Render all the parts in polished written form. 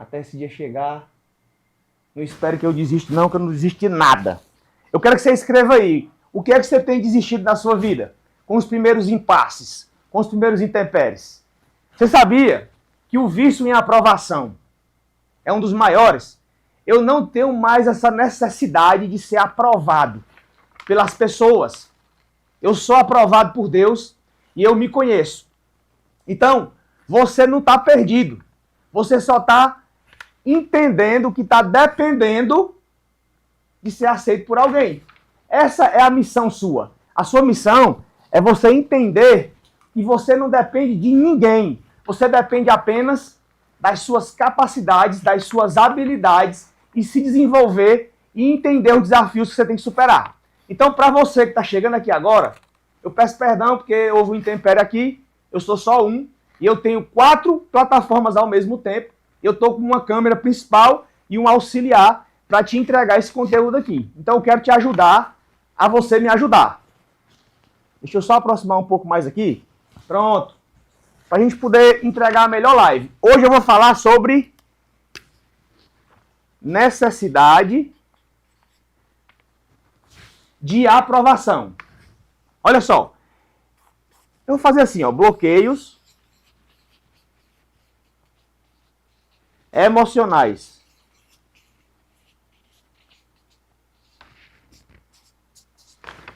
Até esse dia chegar. Não espere que eu desista, não, que eu não desisto de nada. Eu quero que você escreva aí. O que é que você tem desistido na sua vida? Com os primeiros impasses, com os primeiros intempéries. Você sabia que o vício em aprovação é um dos maiores? Eu não tenho mais essa necessidade de ser aprovado pelas pessoas. Eu sou aprovado por Deus e eu me conheço. Então, você não está perdido. Você só está entendendo que está dependendo de ser aceito por alguém. Essa é a missão sua. A sua missão é você entender que você não depende de ninguém. Você depende apenas das suas capacidades, das suas habilidades e se desenvolver e entender os desafios que você tem que superar. Então, para você que está chegando aqui agora, eu peço perdão porque houve um intempério aqui, eu sou só um e eu tenho 4 plataformas ao mesmo tempo. Eu estou com uma câmera principal e um auxiliar para te entregar esse conteúdo aqui. Então eu quero te ajudar a você me ajudar. Deixa eu só aproximar um pouco mais aqui. Pronto. Para a gente poder entregar a melhor live. Hoje eu vou falar sobre necessidade de aprovação. Olha só. Eu vou fazer assim, ó, bloqueios emocionais.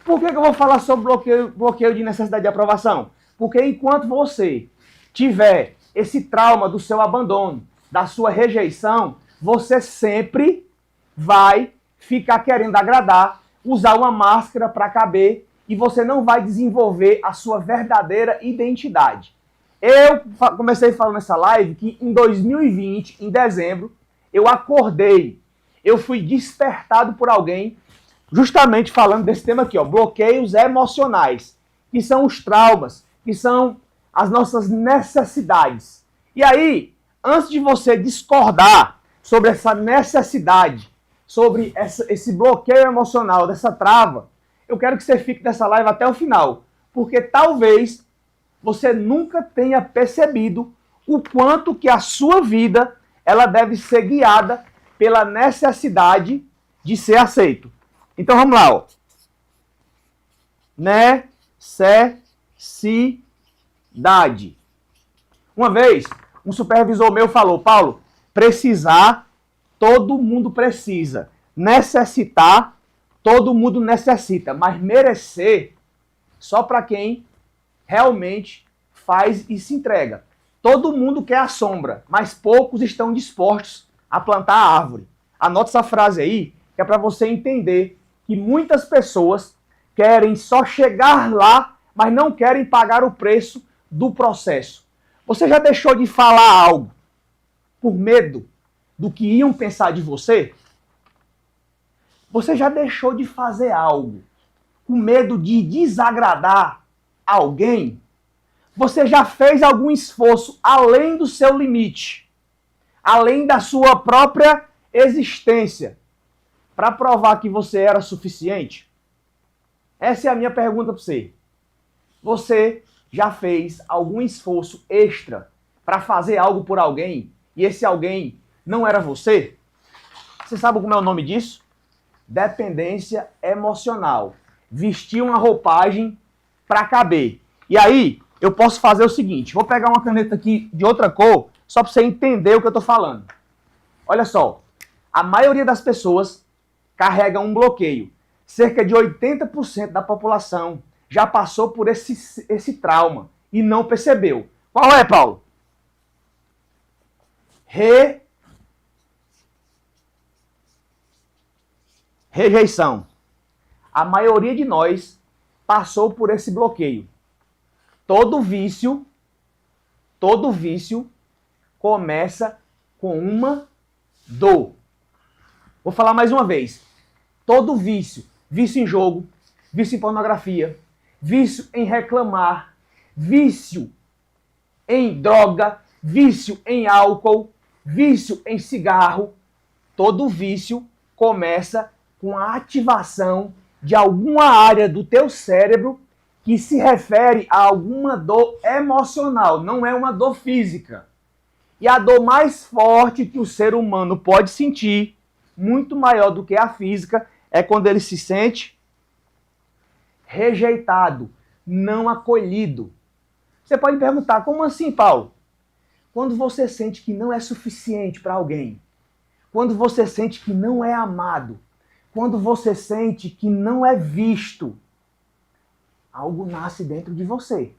Por que eu vou falar sobre bloqueio de necessidade de aprovação? Porque enquanto você tiver esse trauma do seu abandono, da sua rejeição, você sempre vai ficar querendo agradar, usar uma máscara para caber e você não vai desenvolver a sua verdadeira identidade. Eu comecei falando nessa live que em 2020, em dezembro, eu acordei, eu fui despertado por alguém, justamente falando desse tema aqui, ó, bloqueios emocionais, que são os traumas, que são as nossas necessidades. E aí, antes de você discordar sobre essa necessidade, sobre esse bloqueio emocional, dessa trava, eu quero que você fique nessa live até o final, porque talvez você nunca tenha percebido o quanto que a sua vida ela deve ser guiada pela necessidade de ser aceito. Então vamos lá, ó. Necessidade. Uma vez, um supervisor meu falou, Paulo, precisar, todo mundo precisa. Necessitar, todo mundo necessita. Mas merecer, só para quem realmente faz e se entrega. Todo mundo quer a sombra, mas poucos estão dispostos a plantar a árvore. Anote essa frase aí, que é para você entender que muitas pessoas querem só chegar lá, mas não querem pagar o preço do processo. Você já deixou de falar algo por medo do que iam pensar de você? Você já deixou de fazer algo com medo de desagradar alguém? Você já fez algum esforço além do seu limite, além da sua própria existência, para provar que você era suficiente? Essa é a minha pergunta para você. Você já fez algum esforço extra para fazer algo por alguém e esse alguém não era você? Você sabe como é o nome disso? Dependência emocional. Vestir uma roupagem para caber. E aí, eu posso fazer o seguinte, vou pegar uma caneta aqui de outra cor, só para você entender o que eu estou falando. Olha só, a maioria das pessoas carrega um bloqueio. Cerca de 80% da população já passou por esse trauma e não percebeu. Qual é, Paulo? Rejeição. A maioria de nós passou por esse bloqueio. Todo vício começa com uma dor. Vou falar mais uma vez. Todo vício em jogo, vício em pornografia, vício em reclamar, vício em droga, vício em álcool, vício em cigarro, todo vício começa com a ativação de alguma área do teu cérebro que se refere a alguma dor emocional, não é uma dor física. E a dor mais forte que o ser humano pode sentir, muito maior do que a física, é quando ele se sente rejeitado, não acolhido. Você pode perguntar, como assim, Paulo? Quando você sente que não é suficiente para alguém, quando você sente que não é amado, quando você sente que não é visto, algo nasce dentro de você.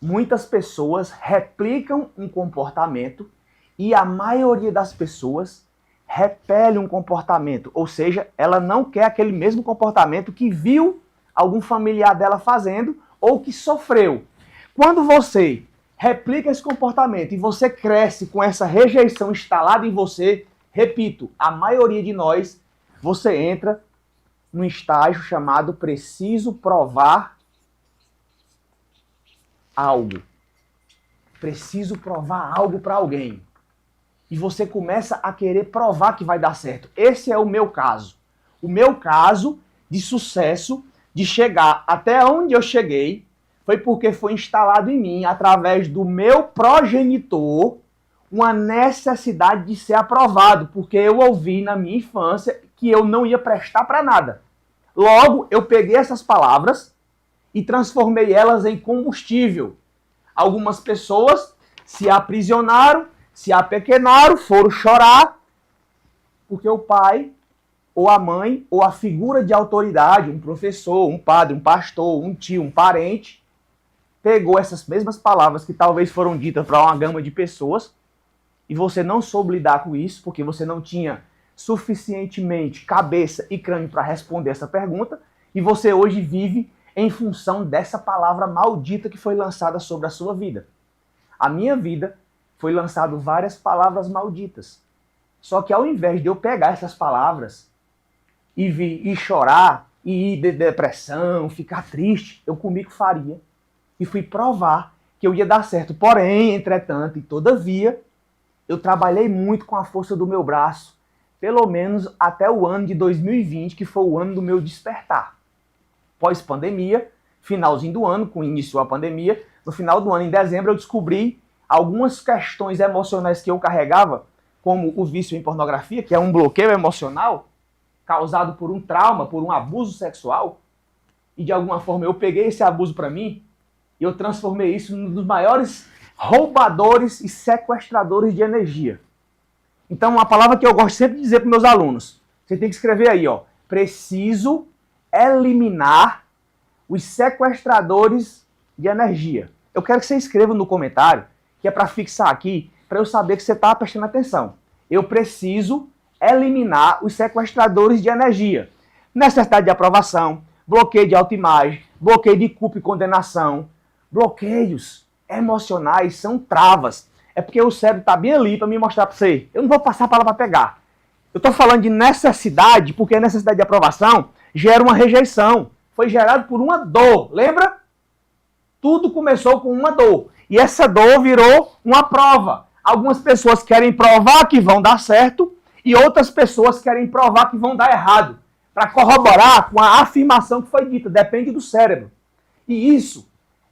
Muitas pessoas replicam um comportamento e a maioria das pessoas repele um comportamento, ou seja, ela não quer aquele mesmo comportamento que viu algum familiar dela fazendo ou que sofreu. Quando você replica esse comportamento e você cresce com essa rejeição instalada em você, repito, a maioria de nós, você entra num estágio chamado preciso provar algo. Preciso provar algo para alguém. E você começa a querer provar que vai dar certo. Esse é o meu caso. O meu caso de sucesso, de chegar até onde eu cheguei, foi porque foi instalado em mim, através do meu progenitor, uma necessidade de ser aprovado, porque eu ouvi na minha infância que eu não ia prestar para nada. Logo, eu peguei essas palavras e transformei elas em combustível. Algumas pessoas se aprisionaram, se apequenaram, foram chorar, porque o pai, ou a mãe, ou a figura de autoridade, um professor, um padre, um pastor, um tio, um parente, pegou essas mesmas palavras que talvez foram ditas para uma gama de pessoas, e você não soube lidar com isso, porque você não tinha suficientemente cabeça e crânio para responder essa pergunta, e você hoje vive em função dessa palavra maldita que foi lançada sobre a sua vida. A minha vida foi lançado várias palavras malditas. Só que ao invés de eu pegar essas palavras e chorar, e ir de depressão, ficar triste, eu comi com farinha e fui provar que eu ia dar certo. Porém, entretanto e todavia, eu trabalhei muito com a força do meu braço, pelo menos até o ano de 2020, que foi o ano do meu despertar. Pós-pandemia, finalzinho do ano, com iniciou a pandemia, no final do ano, em dezembro, eu descobri algumas questões emocionais que eu carregava, como o vício em pornografia, que é um bloqueio emocional causado por um trauma, por um abuso sexual, e de alguma forma eu peguei esse abuso para mim e eu transformei isso num dos maiores roubadores e sequestradores de energia. Então, uma palavra que eu gosto sempre de dizer para meus alunos, você tem que escrever aí, ó, preciso eliminar os sequestradores de energia. Eu quero que você escreva no comentário, que é para fixar aqui, para eu saber que você está prestando atenção. Eu preciso eliminar os sequestradores de energia. Necessidade de aprovação, bloqueio de autoimagem, bloqueio de culpa e condenação. Bloqueios emocionais são travas. É porque o cérebro está bem ali para me mostrar para você. Eu não vou passar a palavra para pegar. Eu estou falando de necessidade, porque a necessidade de aprovação gera uma rejeição. Foi gerado por uma dor, lembra? Tudo começou com uma dor. E essa dor virou uma prova. Algumas pessoas querem provar que vão dar certo e outras pessoas querem provar que vão dar errado. Para corroborar com a afirmação que foi dita. Depende do cérebro. E isso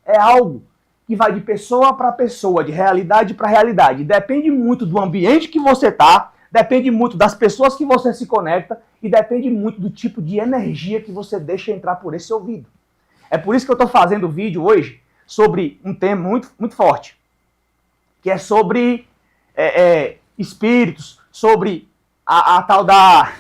é algo que vai de pessoa para pessoa, de realidade para realidade. Depende muito do ambiente que você está, depende muito das pessoas que você se conecta e depende muito do tipo de energia que você deixa entrar por esse ouvido. É por isso que eu estou fazendo o vídeo hoje sobre um tema muito, muito forte, que é sobre espíritos, sobre a tal da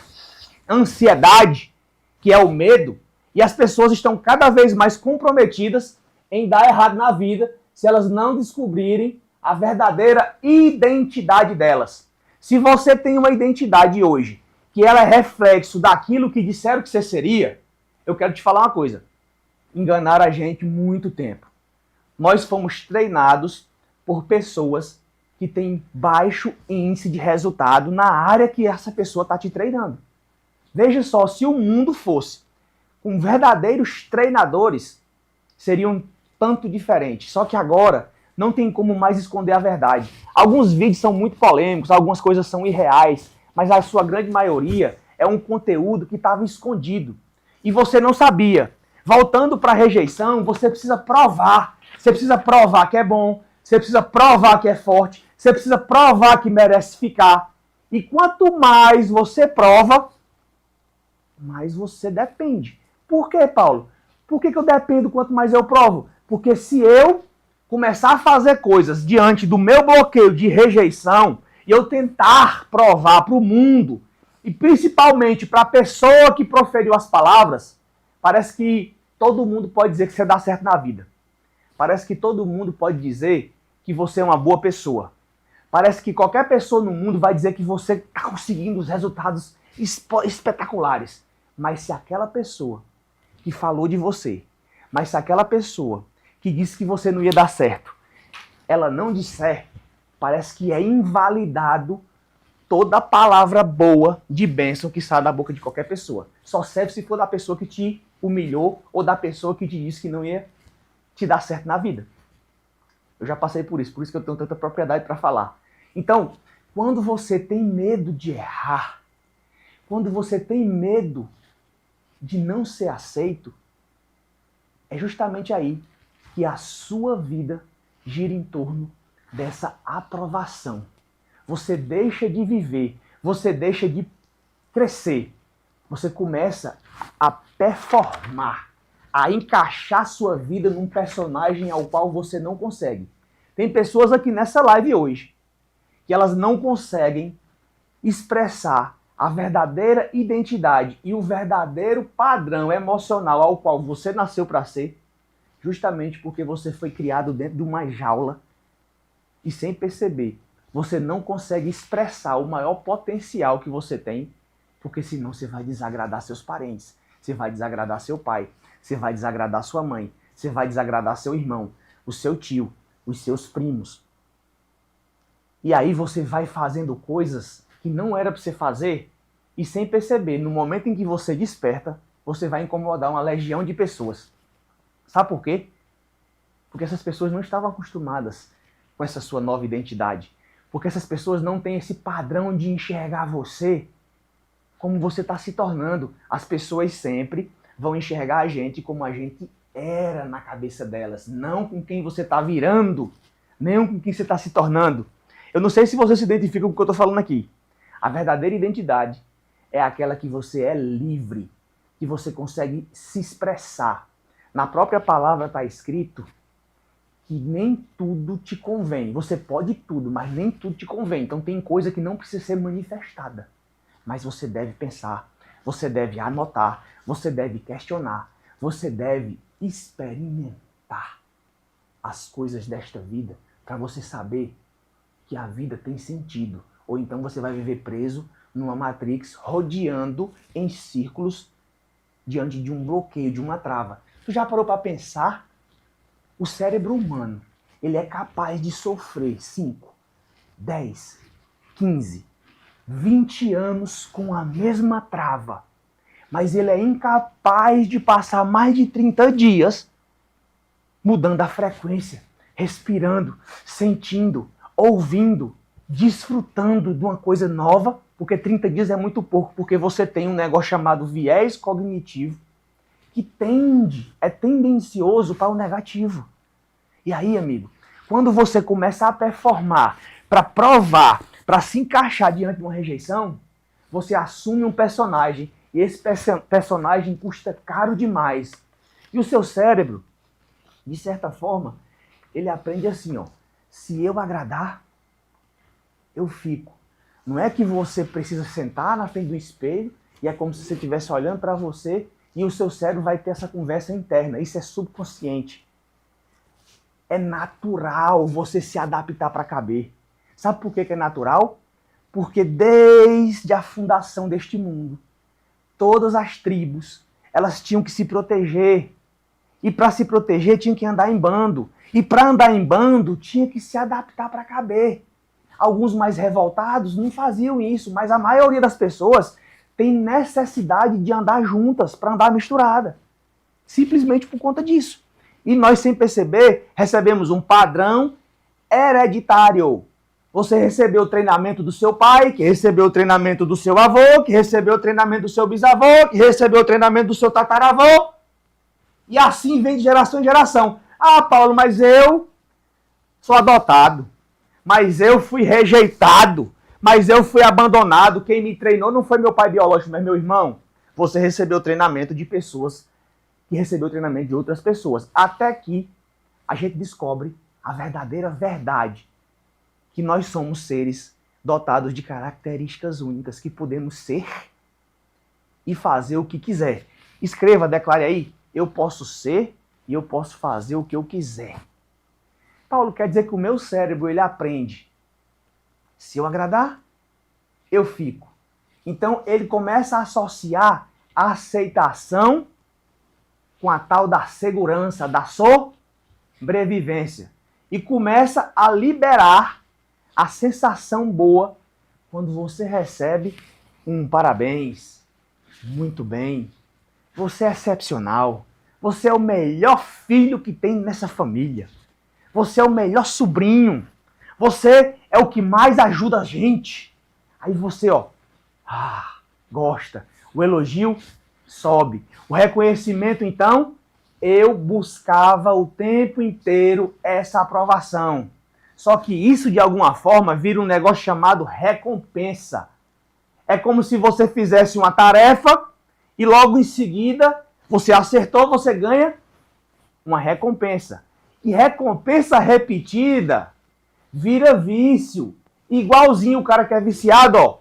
ansiedade, que é o medo, e as pessoas estão cada vez mais comprometidas em dar errado na vida se elas não descobrirem a verdadeira identidade delas. Se você tem uma identidade hoje, que ela é reflexo daquilo que disseram que você seria, eu quero te falar uma coisa. Enganaram a gente muito tempo. Nós fomos treinados por pessoas que têm baixo índice de resultado na área que essa pessoa está te treinando. Veja só, se o mundo fosse com verdadeiros treinadores, seria um tanto diferente. Só que agora não tem como mais esconder a verdade. Alguns vídeos são muito polêmicos, algumas coisas são irreais, mas a sua grande maioria é um conteúdo que estava escondido. E você não sabia. Voltando para a rejeição, você precisa provar. Você precisa provar que é bom, você precisa provar que é forte, Você precisa provar que merece ficar. E quanto mais você prova, mais você depende. Por quê, Paulo? Por que eu dependo quanto mais eu provo? Porque se eu começar a fazer coisas diante do meu bloqueio de rejeição e eu tentar provar para o mundo, e principalmente para a pessoa que proferiu as palavras, parece que todo mundo pode dizer que você dá certo na vida. Parece que todo mundo pode dizer que você é uma boa pessoa. Parece que qualquer pessoa no mundo vai dizer que você está conseguindo os resultados espetaculares. Mas se aquela pessoa que falou de você, mas se aquela pessoa que disse que você não ia dar certo, ela não disser, parece que é invalidado toda palavra boa de bênção que sai da boca de qualquer pessoa. Só serve se for da pessoa que te humilhou ou da pessoa que te disse que não ia te dar certo na vida. Eu já passei por isso que eu tenho tanta propriedade para falar. Então, quando você tem medo de errar, quando você tem medo de não ser aceito, é justamente aí que a sua vida gira em torno dessa aprovação. Você deixa de viver, você deixa de crescer, você começa a performar, a encaixar sua vida num personagem ao qual você não consegue. Tem pessoas aqui nessa live hoje que elas não conseguem expressar a verdadeira identidade e o verdadeiro padrão emocional ao qual você nasceu para ser, justamente porque você foi criado dentro de uma jaula e sem perceber, você não consegue expressar o maior potencial que você tem, porque senão você vai desagradar seus parentes, você vai desagradar seu pai, você vai desagradar sua mãe, você vai desagradar seu irmão, o seu tio, os seus primos. E aí você vai fazendo coisas que não era para você fazer e sem perceber, no momento em que você desperta, você vai incomodar uma legião de pessoas. Sabe por quê? Porque essas pessoas não estavam acostumadas com essa sua nova identidade. Porque essas pessoas não têm esse padrão de enxergar você como você está se tornando. As pessoas sempre vão enxergar a gente como a gente era na cabeça delas, não com quem você está virando, nem com quem você está se tornando. Eu não sei se você se identifica com o que eu estou falando aqui. A verdadeira identidade é aquela que você é livre, que você consegue se expressar. Na própria palavra está escrito que nem tudo te convém. Você pode tudo, mas nem tudo te convém. Então tem coisa que não precisa ser manifestada. Mas você deve pensar, você deve anotar, você deve questionar, você deve experimentar as coisas desta vida para você saber que a vida tem sentido. Ou então você vai viver preso numa matrix, rodeando em círculos diante de um bloqueio, de uma trava. Tu já parou para pensar? O cérebro humano, ele é capaz de sofrer 5, 10, 15, 20 anos com a mesma trava. Mas ele é incapaz de passar mais de 30 dias mudando a frequência, respirando, sentindo, ouvindo, desfrutando de uma coisa nova, porque 30 dias é muito pouco, porque você tem um negócio chamado viés cognitivo, que é tendencioso para o negativo. E aí, amigo, quando você começa a performar, para provar, para se encaixar diante de uma rejeição, você assume um personagem, e esse personagem custa caro demais. E o seu cérebro, de certa forma, ele aprende assim, ó, se eu agradar, eu fico. Não é que você precisa sentar na frente do espelho, e é como se você estivesse olhando para você, e o seu cérebro vai ter essa conversa interna. Isso é subconsciente. É natural você se adaptar para caber. Sabe por que é natural? Porque desde a fundação deste mundo, todas as tribos, elas tinham que se proteger. E para se proteger, tinham que andar em bando. E para andar em bando, tinha que se adaptar para caber. Alguns mais revoltados não faziam isso, mas a maioria das pessoas tem necessidade de andar juntas, para andar misturada. Simplesmente por conta disso. E nós, sem perceber, recebemos um padrão hereditário. Você recebeu o treinamento do seu pai, que recebeu o treinamento do seu avô, que recebeu o treinamento do seu bisavô, que recebeu o treinamento do seu tataravô. E assim vem de geração em geração. Ah, Paulo, mas eu sou adotado. mas eu fui rejeitado, mas eu fui abandonado. Quem me treinou não foi meu pai biológico, mas meu irmão. Você recebeu treinamento de pessoas que recebeu treinamento de outras pessoas. Até que a gente descobre a verdadeira verdade, que nós somos seres dotados de características únicas, que podemos ser e fazer o que quiser. Escreva, declare aí, eu posso ser e eu posso fazer o que eu quiser. Paulo quer dizer que o meu cérebro, ele aprende. Se eu agradar, eu fico. Então, ele começa a associar a aceitação com a tal da segurança, da sobrevivência. E começa a liberar a sensação boa quando você recebe um parabéns, muito bem, você é excepcional, você é o melhor filho que tem nessa família, você é o melhor sobrinho, você é o que mais ajuda a gente. Aí você, gosta, o elogio sobe. O reconhecimento, então, eu buscava o tempo inteiro essa aprovação. Só que isso, de alguma forma, vira um negócio chamado recompensa. É como se você fizesse uma tarefa e logo em seguida você acertou, você ganha uma recompensa. E recompensa repetida vira vício. Igualzinho o cara que é viciado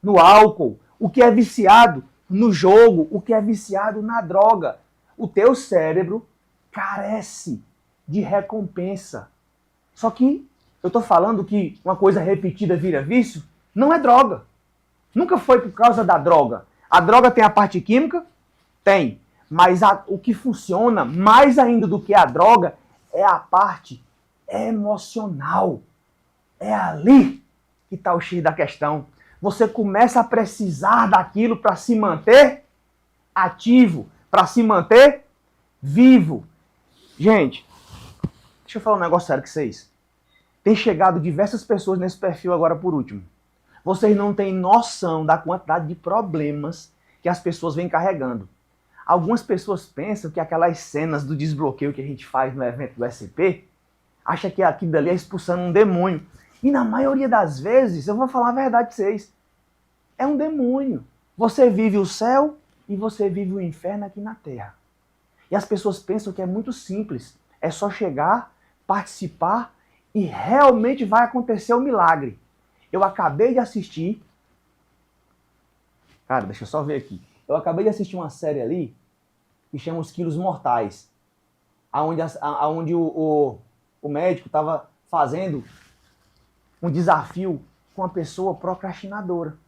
no álcool, o que é viciado no jogo, o que é viciado na droga. O teu cérebro carece de recompensa. Só que eu estou falando que uma coisa repetida vira vício, não é droga. Nunca foi por causa da droga. A droga tem a parte química? Tem. Mas o que funciona mais ainda do que a droga é a parte emocional. É ali que está o X da questão. Você começa a precisar daquilo para se manter ativo, para se manter vivo. Gente, deixa eu falar um negócio sério com vocês. Tem chegado diversas pessoas nesse perfil agora por último. Vocês não têm noção da quantidade de problemas que as pessoas vêm carregando. Algumas pessoas pensam que aquelas cenas do desbloqueio que a gente faz no evento do SCP, acha que aquilo dali é expulsando um demônio. E na maioria das vezes, eu vou falar a verdade para vocês, é um demônio. Você vive o céu e você vive o inferno aqui na Terra. E as pessoas pensam que é muito simples. É só chegar, participar e realmente vai acontecer o milagre. Eu acabei de assistir... Cara, deixa eu só ver aqui. Eu acabei de assistir uma série ali que chama Os Quilos Mortais. Onde o médico estava fazendo um desafio com uma pessoa procrastinadora.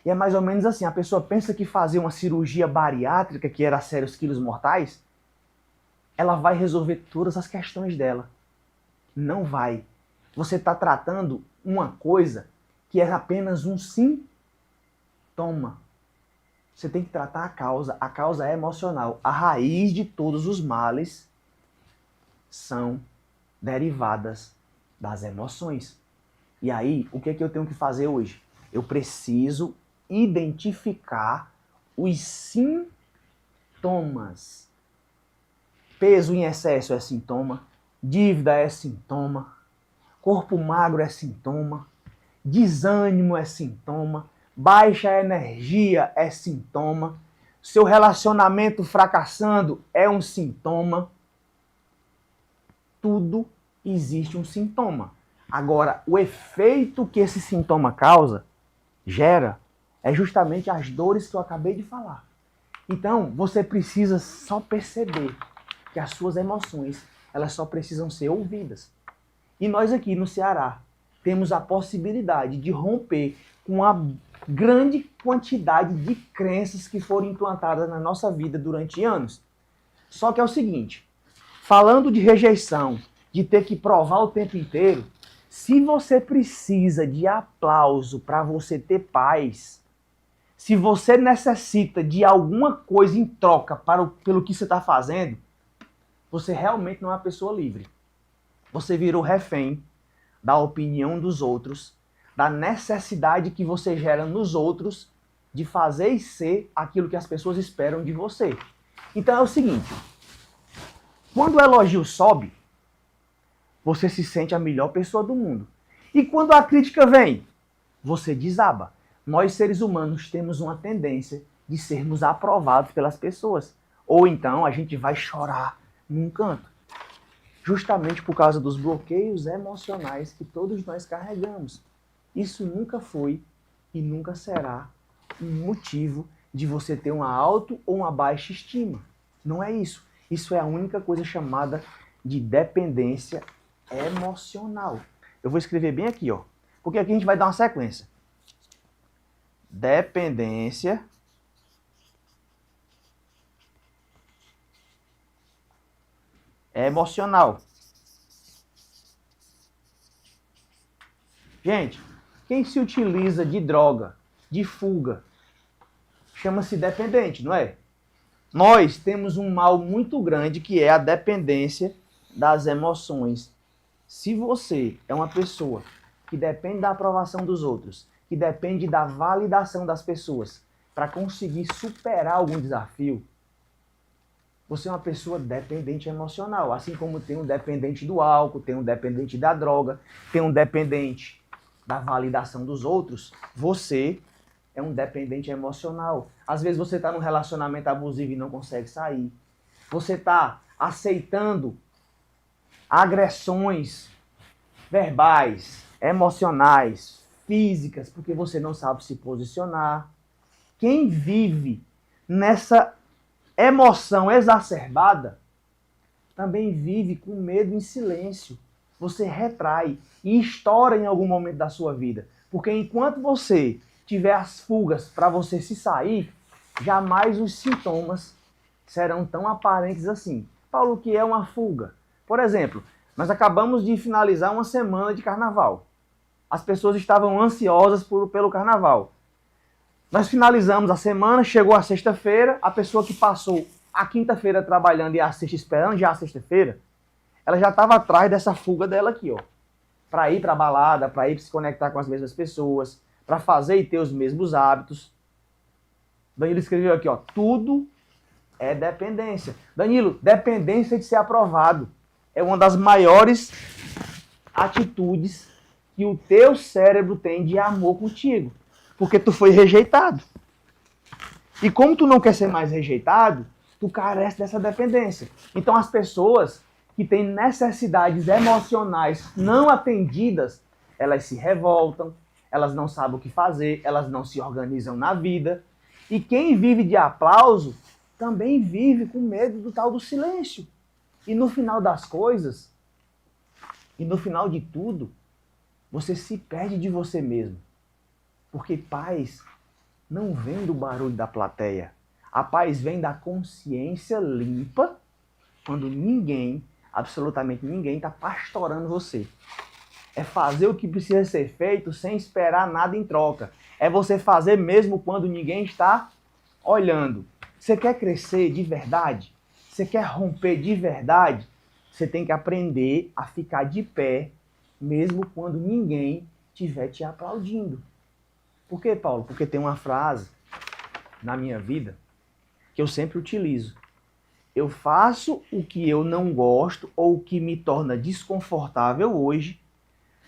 E é mais ou menos assim, a pessoa pensa que fazer uma cirurgia bariátrica, que era a série Os Quilos Mortais, ela vai resolver todas as questões dela. Não vai. Você está tratando uma coisa que é apenas um sintoma. Você tem que tratar a causa é emocional. A raiz de todos os males são derivadas das emoções. E aí, o que é que eu tenho que fazer hoje? Eu preciso identificar os sintomas. Peso em excesso é sintoma, dívida é sintoma, corpo magro é sintoma, desânimo é sintoma, baixa energia é sintoma, seu relacionamento fracassando é um sintoma. Tudo existe um sintoma. Agora, o efeito que esse sintoma gera, é justamente as dores que eu acabei de falar. Então, você precisa só perceber que as suas emoções, elas só precisam ser ouvidas. E nós aqui no Ceará temos a possibilidade de romper com a grande quantidade de crenças que foram implantadas na nossa vida durante anos. Só que é o seguinte, falando de rejeição, de ter que provar o tempo inteiro, se você precisa de aplauso para você ter paz, se você necessita de alguma coisa em troca pelo que você está fazendo, você realmente não é uma pessoa livre. Você virou refém da opinião dos outros, da necessidade que você gera nos outros de fazer e ser aquilo que as pessoas esperam de você. Então é o seguinte, quando o elogio sobe, você se sente a melhor pessoa do mundo. E quando a crítica vem, você desaba. Nós, seres humanos, temos uma tendência de sermos aprovados pelas pessoas. Ou então a gente vai chorar num canto. Justamente por causa dos bloqueios emocionais que todos nós carregamos. Isso nunca foi e nunca será um motivo de você ter uma alta ou uma baixa estima. Não é isso. Isso é a única coisa chamada de dependência emocional. Eu vou escrever bem aqui, ó, porque aqui a gente vai dar uma sequência. Dependência emocional. Gente, quem se utiliza de droga, de fuga, chama-se dependente, não é? Nós temos um mal muito grande que é a dependência das emoções. Se você é uma pessoa que depende da aprovação dos outros, que depende da validação das pessoas para conseguir superar algum desafio, você é uma pessoa dependente emocional. Assim como tem um dependente do álcool, tem um dependente da droga, tem um dependente da validação dos outros, você é um dependente emocional. Às vezes você está num relacionamento abusivo e não consegue sair. Você está aceitando agressões verbais, emocionais, físicas, porque você não sabe se posicionar. Quem vive nessa emoção exacerbada também vive com medo em silêncio. Você retrai e estoura em algum momento da sua vida. Porque enquanto você tiver as fugas para você se sair, jamais os sintomas serão tão aparentes assim. Paulo, o que é uma fuga? Por exemplo, nós acabamos de finalizar uma semana de carnaval. As pessoas estavam ansiosas pelo carnaval. Nós finalizamos a semana, chegou a sexta-feira, a pessoa que passou a quinta-feira trabalhando e a sexta esperando já a sexta-feira, ela já estava atrás dessa fuga dela aqui, ó. Para ir para a balada, para ir se conectar com as mesmas pessoas, para fazer e ter os mesmos hábitos. Danilo escreveu aqui, ó, tudo é dependência. Danilo, dependência de ser aprovado é uma das maiores atitudes que o teu cérebro tem de amor contigo. Porque tu foi rejeitado. E como tu não quer ser mais rejeitado, tu carece dessa dependência. Então as pessoas que têm necessidades emocionais não atendidas, elas se revoltam, elas não sabem o que fazer, elas não se organizam na vida. E quem vive de aplauso também vive com medo do tal do silêncio. E no final das coisas, e no final de tudo, você se perde de você mesmo. Porque paz não vem do barulho da plateia. A paz vem da consciência limpa, quando ninguém, absolutamente ninguém, está pastorando você. É fazer o que precisa ser feito sem esperar nada em troca. É você fazer mesmo quando ninguém está olhando. Você quer crescer de verdade? Você quer romper de verdade? Você tem que aprender a ficar de pé, mesmo quando ninguém estiver te aplaudindo. Por quê, Paulo? Porque tem uma frase na minha vida que eu sempre utilizo. Eu faço o que eu não gosto ou o que me torna desconfortável hoje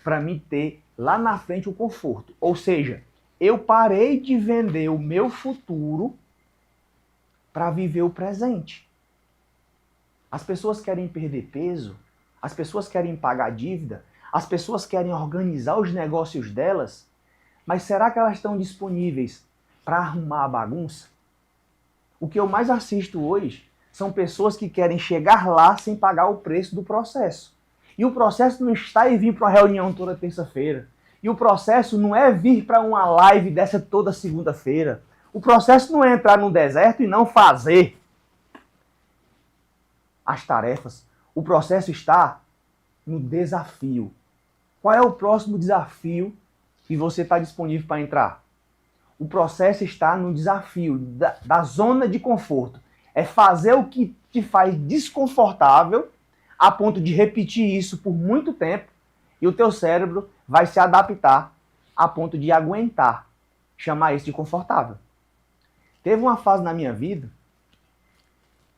para me ter lá na frente o conforto. Ou seja, eu parei de vender o meu futuro para viver o presente. As pessoas querem perder peso, as pessoas querem pagar dívida, as pessoas querem organizar os negócios delas, mas será que elas estão disponíveis para arrumar a bagunça? O que eu mais assisto hoje são pessoas que querem chegar lá sem pagar o preço do processo. E o processo não está em vir para uma reunião toda terça-feira. E o processo não é vir para uma live dessa toda segunda-feira. O processo não é entrar num deserto e não fazer as tarefas. O processo está no desafio. Qual é o próximo desafio que você está disponível para entrar? O processo está no desafio da zona de conforto. É fazer o que te faz desconfortável a ponto de repetir isso por muito tempo e o teu cérebro vai se adaptar a ponto de aguentar chamar isso de confortável. Teve uma fase na minha vida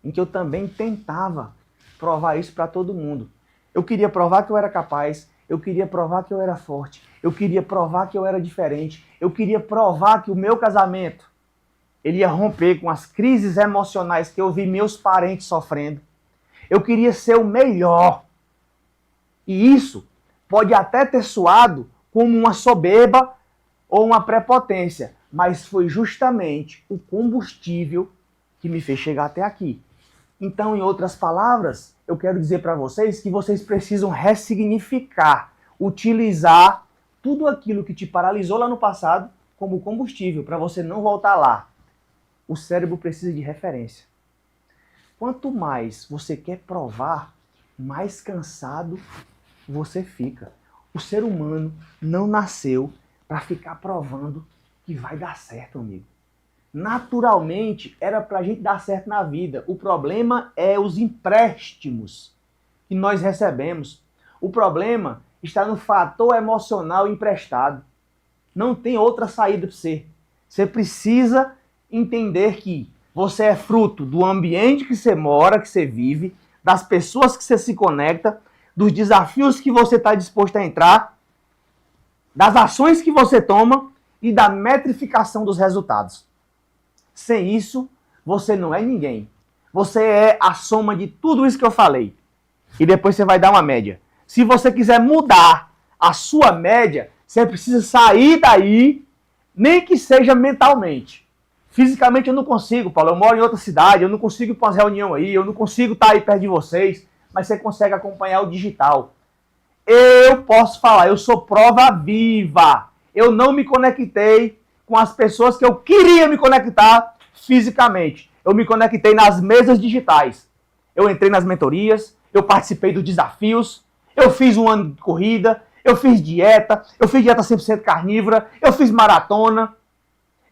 em que eu também tentava provar isso para todo mundo. Eu queria provar que eu era capaz, Eu queria provar que eu era forte. Eu queria provar que eu era diferente. Eu queria provar que o meu casamento ele ia romper com as crises emocionais que eu vi meus parentes sofrendo. Eu queria ser o melhor. E isso pode até ter soado como uma soberba ou uma prepotência, mas foi justamente o combustível que me fez chegar até aqui. Então, em outras palavras, eu quero dizer para vocês que vocês precisam ressignificar, utilizar tudo aquilo que te paralisou lá no passado como combustível para você não voltar lá. O cérebro precisa de referência. Quanto mais você quer provar, mais cansado você fica. O ser humano não nasceu para ficar provando que vai dar certo, amigo. Naturalmente, era para a gente dar certo na vida. O problema é os empréstimos que nós recebemos. O problema está no fator emocional emprestado. Não tem outra saída para você. Você precisa entender que você é fruto do ambiente que você mora, que você vive, das pessoas que você se conecta, dos desafios que você está disposto a entrar, das ações que você toma e da metrificação dos resultados. Sem isso, você não é ninguém. Você é a soma de tudo isso que eu falei. E depois você vai dar uma média. Se você quiser mudar a sua média, você precisa sair daí, nem que seja mentalmente. Fisicamente eu não consigo, Paulo. Eu moro em outra cidade, eu não consigo ir para umas reuniões aí, eu não consigo estar aí perto de vocês, mas você consegue acompanhar o digital. Eu posso falar, eu sou prova viva. Eu não me conectei com as pessoas que eu queria me conectar fisicamente. Eu me conectei nas mesas digitais. Eu entrei nas mentorias, eu participei dos desafios, eu fiz um ano de corrida, eu fiz dieta 100% carnívora, eu fiz maratona,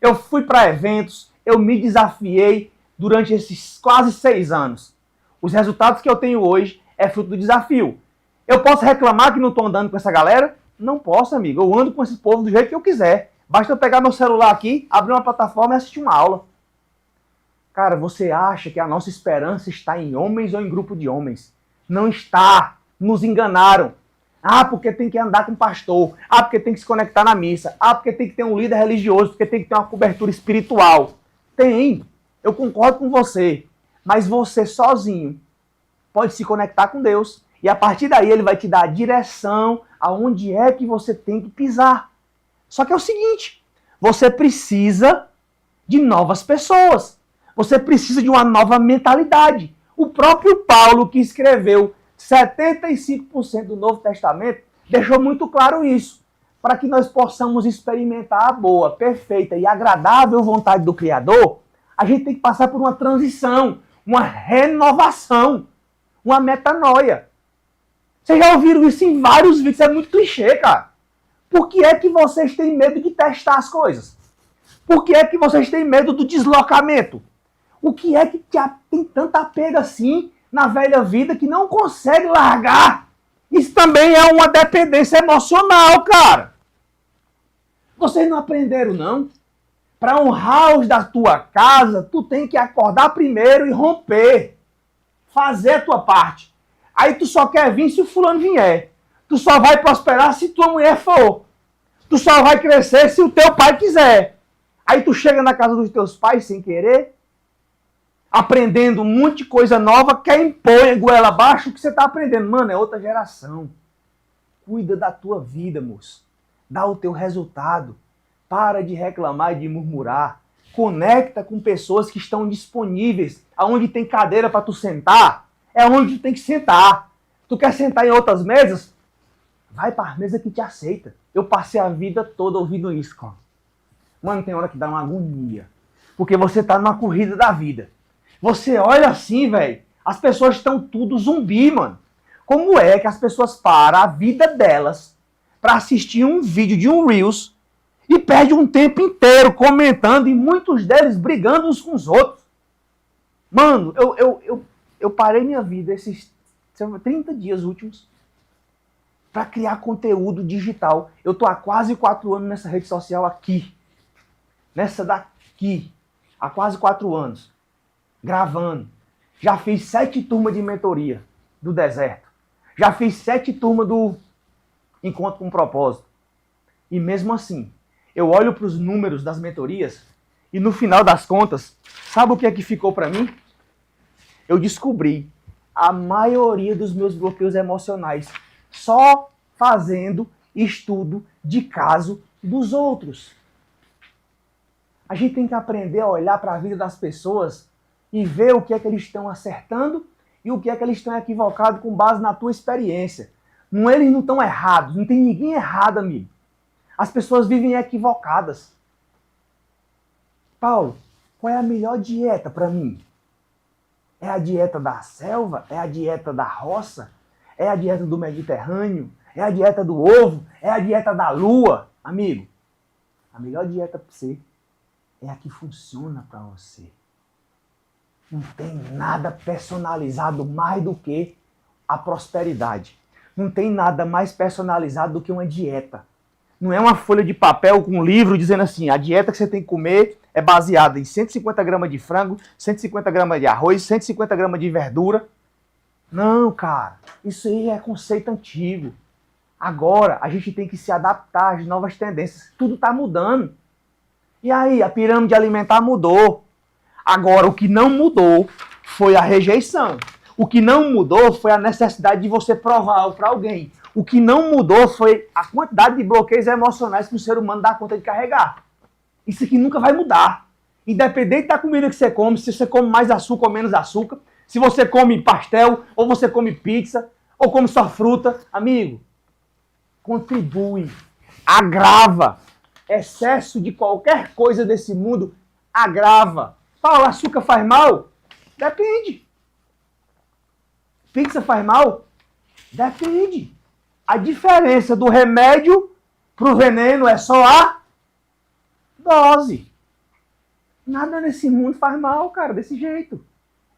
eu fui para eventos, eu me desafiei durante esses quase 6 anos. Os resultados que eu tenho hoje é fruto do desafio. Eu posso reclamar que não estou andando com essa galera? Não posso, amigo. Eu ando com esse povo do jeito que eu quiser. Basta eu pegar meu celular aqui, abrir uma plataforma e assistir uma aula. Cara, você acha que a nossa esperança está em homens ou em grupo de homens? Não está. Nos enganaram. Ah, porque tem que andar com pastor. Ah, porque tem que se conectar na missa. Ah, porque tem que ter um líder religioso. Porque tem que ter uma cobertura espiritual. Tem. Eu concordo com você. Mas você sozinho pode se conectar com Deus. E a partir daí ele vai te dar a direção aonde é que você tem que pisar. Só que é o seguinte, você precisa de novas pessoas. Você precisa de uma nova mentalidade. O próprio Paulo, que escreveu 75% do Novo Testamento, deixou muito claro isso. Para que nós possamos experimentar a boa, perfeita e agradável vontade do Criador, a gente tem que passar por uma transição, uma renovação, uma metanoia. Vocês já ouviram isso em vários vídeos, é muito clichê, cara. Por que é que vocês têm medo de testar as coisas? Por que é que vocês têm medo do deslocamento? O que é que tem tanta apego assim na velha vida que não consegue largar? Isso também é uma dependência emocional, cara. Vocês não aprenderam, não? Para honrar os da tua casa, tu tem que acordar primeiro e romper. Fazer a tua parte. Aí tu só quer vir se o fulano vier. Tu só vai prosperar se tua mulher for. Tu só vai crescer se o teu pai quiser. Aí tu chega na casa dos teus pais sem querer, aprendendo um monte de coisa nova, quer impor em goela abaixo o que você está aprendendo. Mano, é outra geração. Cuida da tua vida, moço. Dá o teu resultado. Para de reclamar e de murmurar. Conecta com pessoas que estão disponíveis. Aonde tem cadeira para tu sentar, é onde tu tem que sentar. Tu quer sentar em outras mesas? Vai para a mesa que te aceita. Eu passei a vida toda ouvindo isso, cara. Mano, tem hora que dá uma agonia. Porque você tá numa corrida da vida. Você olha assim, velho, as pessoas estão tudo zumbi, mano. Como é que as pessoas param a vida delas para assistir um vídeo de um Reels e perde um tempo inteiro comentando e muitos deles brigando uns com os outros? Mano, eu parei minha vida esses 30 dias últimos para criar conteúdo digital. Eu tô há quase 4 anos nessa rede social aqui. Nessa daqui. Há quase 4 anos. Gravando. Já fiz 7 turmas de mentoria do deserto. Já fiz 7 turmas do encontro com um propósito. E mesmo assim, eu olho para os números das mentorias e no final das contas, sabe o que é que ficou para mim? Eu descobri a maioria dos meus bloqueios emocionais só fazendo estudo de caso dos outros. A gente tem que aprender a olhar para a vida das pessoas e ver o que é que eles estão acertando e o que é que eles estão equivocados com base na tua experiência. Eles não estão errados, não tem ninguém errado, amigo. As pessoas vivem equivocadas. Paulo, qual é a melhor dieta para mim? É a dieta da selva? É a dieta da roça? É a dieta do Mediterrâneo? É a dieta do ovo? É a dieta da lua? Amigo, a melhor dieta para você é a que funciona para você. Não tem nada personalizado mais do que a prosperidade. Não tem nada mais personalizado do que uma dieta. Não é uma folha de papel com um livro dizendo assim, a dieta que você tem que comer é baseada em 150 gramas de frango, 150 gramas de arroz, 150 gramas de verdura. Não, cara, isso aí é conceito antigo. Agora, a gente tem que se adaptar às novas tendências. Tudo está mudando. E aí, a pirâmide alimentar mudou. Agora, o que não mudou foi a rejeição. O que não mudou foi a necessidade de você provar algo para alguém. O que não mudou foi a quantidade de bloqueios emocionais que o ser humano dá conta de carregar. Isso aqui nunca vai mudar. Independente da comida que você come, se você come mais açúcar ou menos açúcar, se você come pastel, ou você come pizza, ou come só fruta, amigo, contribui, agrava. Excesso de qualquer coisa desse mundo agrava. Paulo, açúcar faz mal? Depende. Pizza faz mal? Depende. A diferença do remédio pro veneno é só a dose. Nada nesse mundo faz mal, cara, desse jeito.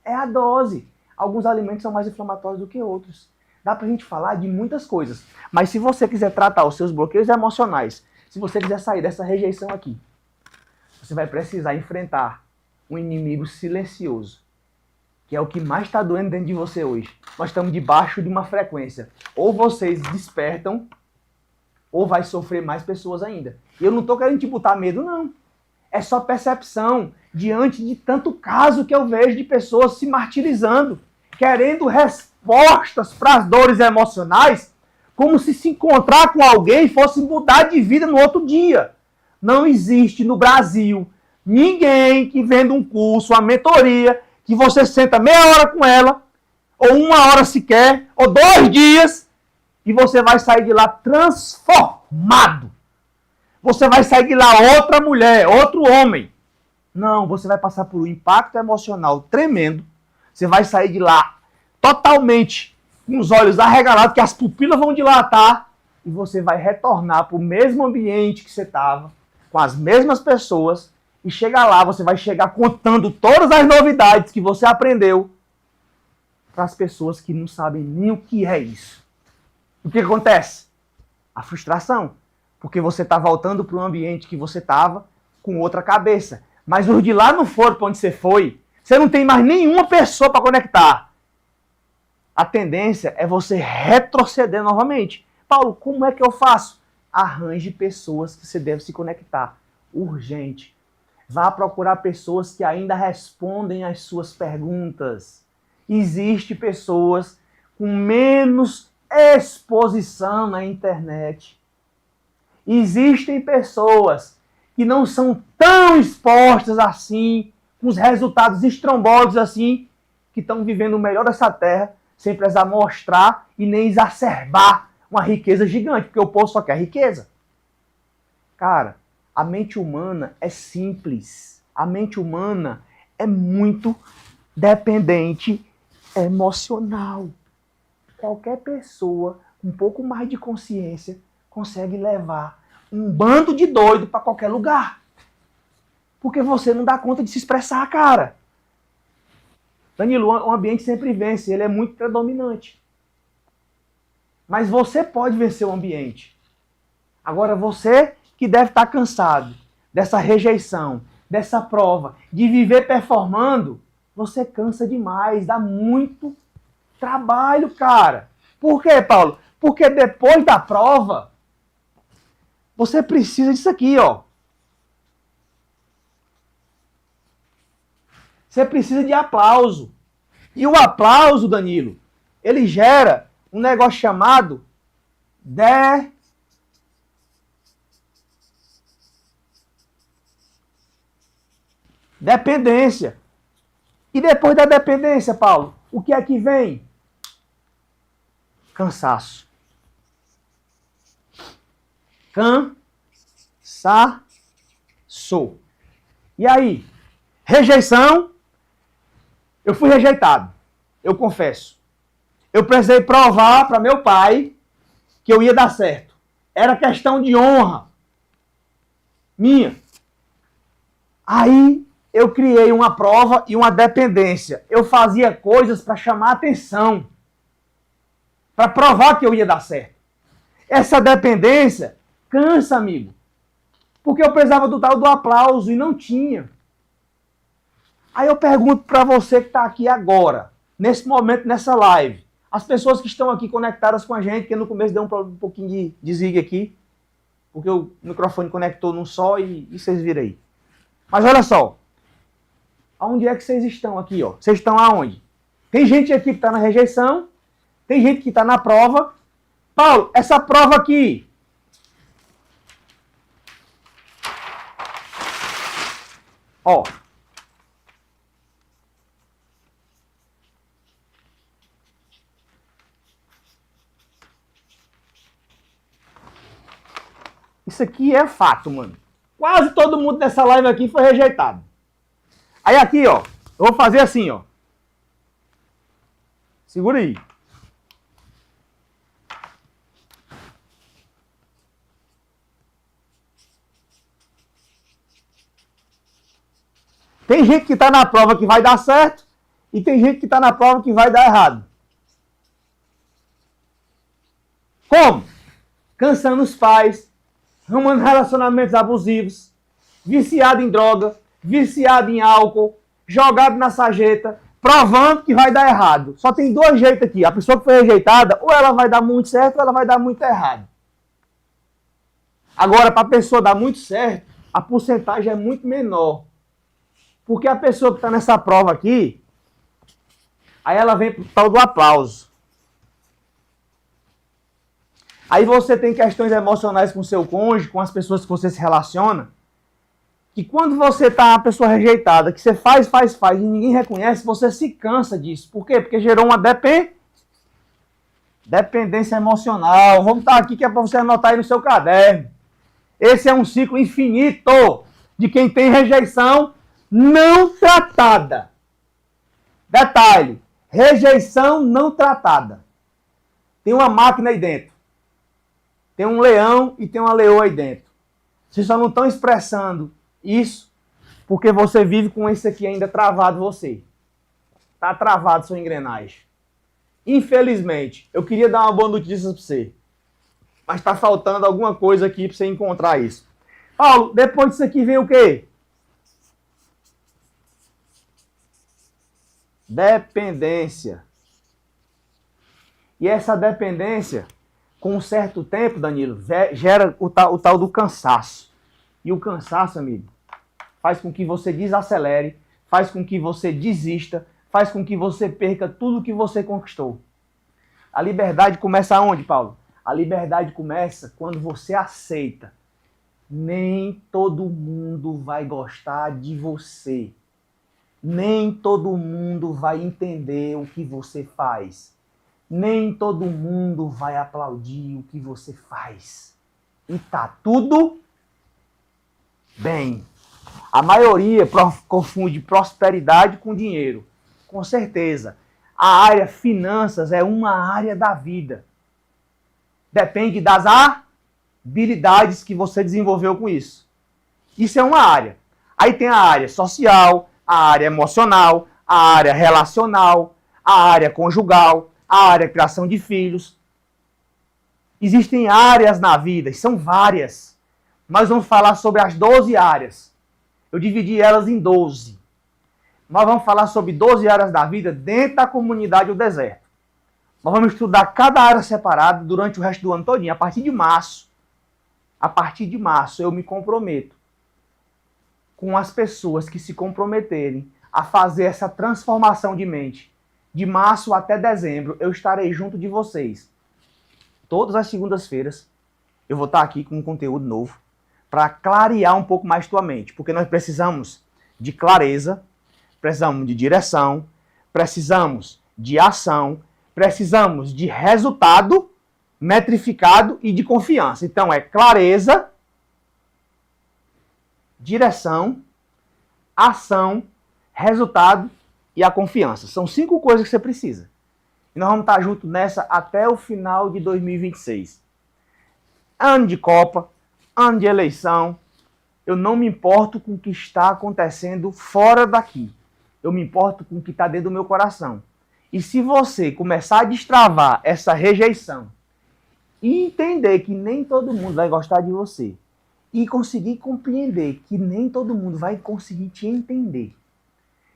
É a dose. Alguns alimentos são mais inflamatórios do que outros. Dá pra gente falar de muitas coisas. Mas se você quiser tratar os seus bloqueios emocionais, se você quiser sair dessa rejeição aqui, você vai precisar enfrentar um inimigo silencioso, que é o que mais está doendo dentro de você hoje. Nós estamos debaixo de uma frequência. Ou vocês despertam, ou vai sofrer mais pessoas ainda. E eu não estou querendo te botar medo, não. É só percepção diante de tanto caso que eu vejo de pessoas se martirizando, querendo respostas para as dores emocionais, como se encontrar com alguém fosse mudar de vida no outro dia. Não existe no Brasil ninguém que venda um curso, uma mentoria, que você senta meia hora com ela, ou uma hora sequer, ou 2 dias, e você vai sair de lá transformado. Você vai sair de lá outra mulher, outro homem. Não, você vai passar por um impacto emocional tremendo. Você vai sair de lá totalmente com os olhos arregalados, que as pupilas vão dilatar, e você vai retornar para o mesmo ambiente que você estava, com as mesmas pessoas, e chegar lá, você vai chegar contando todas as novidades que você aprendeu para as pessoas que não sabem nem o que é isso. O que acontece? A frustração. Porque você está voltando para o ambiente que você estava com outra cabeça. Mas os de lá não foram para onde você foi. Você não tem mais nenhuma pessoa para conectar. A tendência é você retroceder novamente. Paulo, como é que eu faço? Arranje pessoas que você deve se conectar. Urgente. Vá procurar pessoas que ainda respondem às suas perguntas. Existem pessoas com menos exposição na internet. Existem pessoas que não são tão expostas assim, com os resultados estrombosos assim, que estão vivendo o melhor dessa terra, sem precisar mostrar e nem exacerbar uma riqueza gigante, porque o povo só quer riqueza. Cara, a mente humana é simples. A mente humana é muito dependente emocional. Qualquer pessoa com um pouco mais de consciência consegue levar um bando de doido para qualquer lugar. Porque você não dá conta de se expressar, cara. Danilo, o ambiente sempre vence, ele é muito predominante. Mas você pode vencer o ambiente. Agora você que deve estar cansado dessa rejeição, dessa prova, de viver performando, você cansa demais, dá muito trabalho, cara. Por quê, Paulo? Porque depois da prova, você precisa disso aqui, ó. Você precisa de aplauso. E o aplauso, Danilo, ele gera um negócio chamado dependência. E depois da dependência, Paulo, o que é que vem? Cansaço. Cansaço. E aí? Rejeição. Eu fui rejeitado. Eu confesso. Eu precisei provar para meu pai que eu ia dar certo. Era questão de honra minha. Aí eu criei uma prova e uma dependência. Eu fazia coisas para chamar atenção. Para provar que eu ia dar certo. Essa dependência cansa, amigo. Porque eu precisava do tal do aplauso e não tinha. Aí eu pergunto para você que está aqui agora, nesse momento, nessa live, as pessoas que estão aqui conectadas com a gente, que no começo deu um pouquinho de desligue aqui, porque o microfone conectou num só e vocês viram aí. Mas olha só, aonde é que vocês estão aqui, ó? Vocês estão aonde? Tem gente aqui que está na rejeição, tem gente que está na prova. Paulo, essa prova aqui, ó, isso aqui é fato, mano. Quase todo mundo dessa live aqui foi rejeitado. Aí aqui, ó, eu vou fazer assim, ó. Segura aí. Tem gente que tá na prova que vai dar certo e tem gente que tá na prova que vai dar errado. Como? Cansando os pais, arrumando relacionamentos abusivos, viciado em droga, viciado em álcool, jogado na sarjeta, provando que vai dar errado. Só tem dois jeitos aqui. A pessoa que foi rejeitada, ou ela vai dar muito certo, ou ela vai dar muito errado. Agora, para a pessoa dar muito certo, a porcentagem é muito menor. Porque a pessoa que está nessa prova aqui, aí ela vem para o tal do aplauso. Aí você tem questões emocionais com o seu cônjuge, com as pessoas que você se relaciona, que quando você tá uma pessoa rejeitada, que você faz e ninguém reconhece, você se cansa disso. Por quê? Porque gerou uma dependência emocional. Vamos estar aqui que é para você anotar aí no seu caderno. Esse é um ciclo infinito de quem tem rejeição não tratada. Detalhe, rejeição não tratada. Tem uma máquina aí dentro. Tem um leão e tem uma leoa aí dentro. Vocês só não estão expressando isso porque você vive com isso aqui ainda travado você. Está travado sua engrenagem. Infelizmente, eu queria dar uma boa notícia para você. Mas está faltando alguma coisa aqui para você encontrar isso. Paulo, depois disso aqui vem o quê? Dependência. E essa dependência, com um certo tempo, Danilo, gera o tal do cansaço. E o cansaço, amigo, faz com que você desacelere, faz com que você desista, faz com que você perca tudo que você conquistou. A liberdade começa aonde, Paulo? A liberdade começa quando você aceita. Nem todo mundo vai gostar de você. Nem todo mundo vai entender o que você faz. Nem todo mundo vai aplaudir o que você faz. E tá tudo bem. A maioria confunde prosperidade com dinheiro. Com certeza. A área finanças é uma área da vida. Depende das habilidades que você desenvolveu com isso. Isso é uma área. Aí tem a área social, a área emocional, a área relacional, a área conjugal, a área criação de filhos. Existem áreas na vida, e são várias. Nós vamos falar sobre as 12 áreas. Eu dividi elas em 12. Nós vamos falar sobre 12 áreas da vida dentro da comunidade do deserto. Nós vamos estudar cada área separada durante o resto do ano todinho. A partir de março, eu me comprometo com as pessoas que se comprometerem a fazer essa transformação de mente. De março até dezembro, eu estarei junto de vocês. Todas as segundas-feiras, eu vou estar aqui com um conteúdo novo para clarear um pouco mais tua mente. Porque nós precisamos de clareza, precisamos de direção, precisamos de ação, precisamos de resultado metrificado e de confiança. Então é clareza, direção, ação, resultado e a confiança. São 5 coisas que você precisa. E nós vamos estar juntos nessa até o final de 2026. Ano de Copa, ano de eleição, eu não me importo com o que está acontecendo fora daqui. Eu me importo com o que está dentro do meu coração. E se você começar a destravar essa rejeição e entender que nem todo mundo vai gostar de você e conseguir compreender que nem todo mundo vai conseguir te entender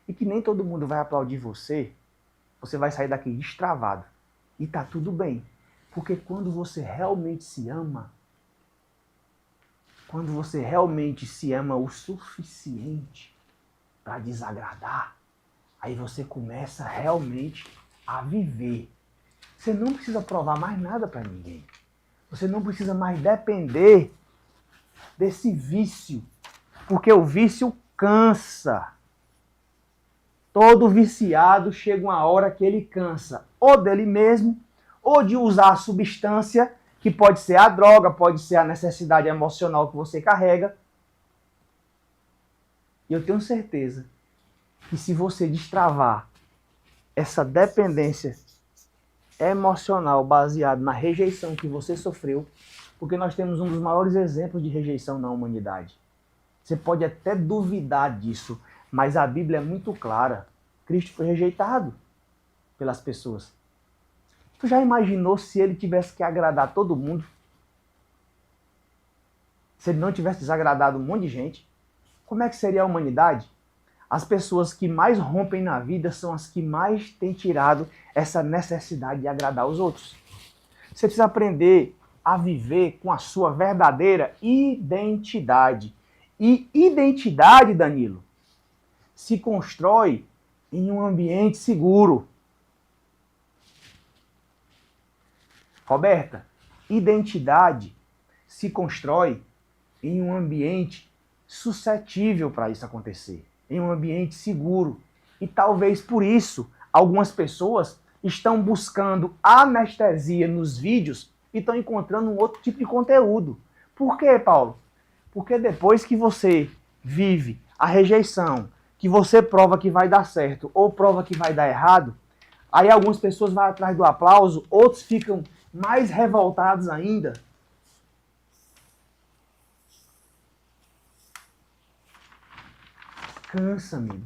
e que nem todo mundo vai aplaudir você, você vai sair daqui destravado. E tá tudo bem. Porque quando você realmente se ama, quando você realmente se ama o suficiente para desagradar, aí você começa realmente a viver. Você não precisa provar mais nada para ninguém. Você não precisa mais depender desse vício. Porque o vício cansa. Todo viciado chega uma hora que ele cansa. Ou dele mesmo, ou de usar a substância, que pode ser a droga, pode ser a necessidade emocional que você carrega. E eu tenho certeza que se você destravar essa dependência emocional baseada na rejeição que você sofreu, porque nós temos um dos maiores exemplos de rejeição na humanidade. Você pode até duvidar disso, mas a Bíblia é muito clara. Cristo foi rejeitado pelas pessoas. Tu já imaginou se ele tivesse que agradar todo mundo? Se ele não tivesse desagradado um monte de gente? Como é que seria a humanidade? As pessoas que mais rompem na vida são as que mais têm tirado essa necessidade de agradar os outros. Você precisa aprender a viver com a sua verdadeira identidade. E identidade, Danilo, se constrói em um ambiente seguro. Roberta, identidade se constrói em um ambiente suscetível para isso acontecer, em um ambiente seguro. E talvez por isso algumas pessoas estão buscando anestesia nos vídeos e estão encontrando um outro tipo de conteúdo. Por quê, Paulo? Porque depois que você vive a rejeição, que você prova que vai dar certo ou prova que vai dar errado, aí algumas pessoas vão atrás do aplauso, outros ficam mais revoltados ainda. Cansa, amigo.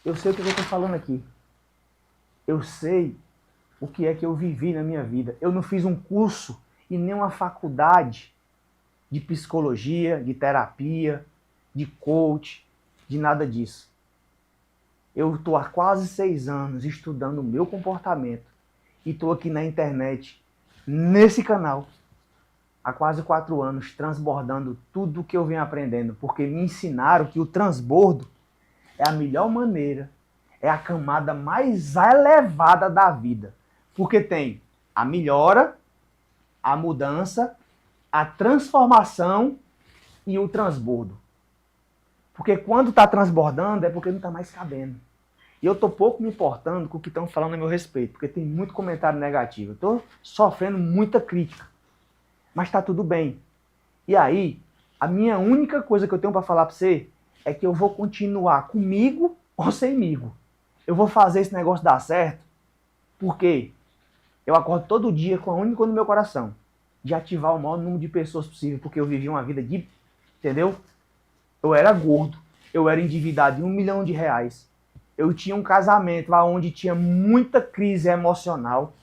Eu sei o que eu estou falando aqui. Eu sei o que é que eu vivi na minha vida. Eu não fiz um curso e nem uma faculdade de psicologia, de terapia, de coach, de nada disso. Eu estou há quase 6 anos estudando o meu comportamento e estou aqui na internet, nesse canal, há quase 4 anos, transbordando tudo o que eu venho aprendendo, porque me ensinaram que o transbordo é a melhor maneira, é a camada mais elevada da vida, porque tem a melhora, a mudança, a transformação e o transbordo. Porque quando está transbordando é porque não está mais cabendo. E eu estou pouco me importando com o que estão falando a meu respeito, porque tem muito comentário negativo. Eu estou sofrendo muita crítica. Mas está tudo bem. E aí, a minha única coisa que eu tenho para falar para você é que eu vou continuar comigo ou semigo. Eu vou fazer esse negócio dar certo porque eu acordo todo dia com a única coisa no meu coração, de ativar o maior número de pessoas possível, porque eu vivi uma vida de... Entendeu? Eu era gordo, eu era endividado de R$1 milhão. Eu tinha um casamento lá onde tinha muita crise emocional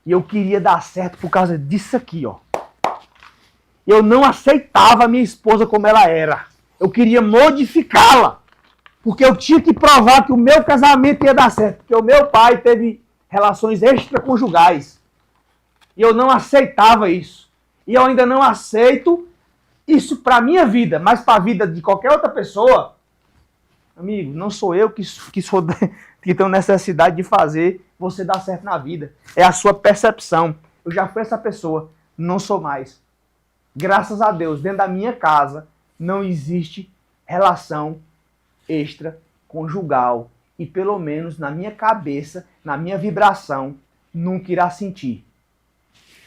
e eu queria dar certo por causa disso aqui, ó. Eu não aceitava a minha esposa como ela era. Eu queria modificá-la. Porque eu tinha que provar que o meu casamento ia dar certo. Porque o meu pai teve relações extraconjugais. E eu não aceitava isso. E eu ainda não aceito isso para minha vida, mas para a vida de qualquer outra pessoa. Amigo, não sou eu que tenho necessidade de fazer você dar certo na vida. É a sua percepção. Eu já fui essa pessoa, não sou mais. Graças a Deus, dentro da minha casa não existe relação extraconjugal. E pelo menos na minha cabeça, na minha vibração, nunca irá sentir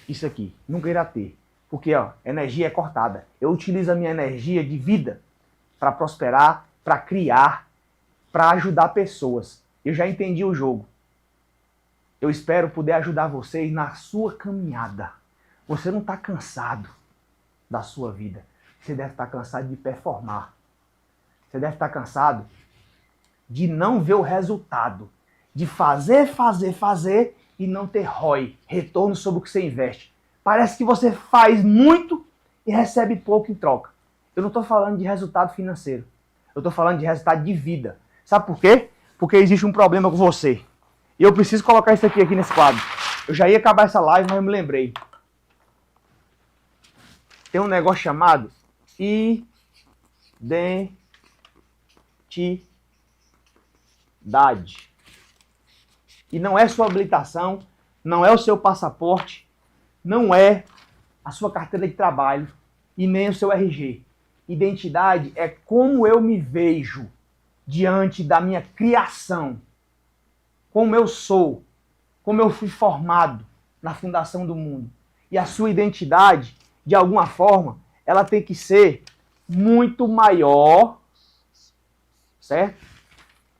isso aqui. Nunca irá ter. Porque energia é cortada. Eu utilizo a minha energia de vida para prosperar, para criar, para ajudar pessoas. Eu já entendi o jogo. Eu espero poder ajudar vocês na sua caminhada. Você não está cansado da sua vida. Você deve estar cansado de performar. Você deve estar cansado de não ver o resultado. De fazer e não ter ROI, retorno sobre o que você investe. Parece que você faz muito e recebe pouco em troca. Eu não estou falando de resultado financeiro. Eu estou falando de resultado de vida. Sabe por quê? Porque existe um problema com você. E eu preciso colocar isso aqui nesse quadro. Eu já ia acabar essa live, mas eu me lembrei. Tem um negócio chamado identidade. E não é sua habilitação, não é o seu passaporte, não é a sua carteira de trabalho e nem o seu RG. Identidade é como eu me vejo diante da minha criação, como eu sou, como eu fui formado na fundação do mundo. E a sua identidade, de alguma forma, ela tem que ser muito maior, certo?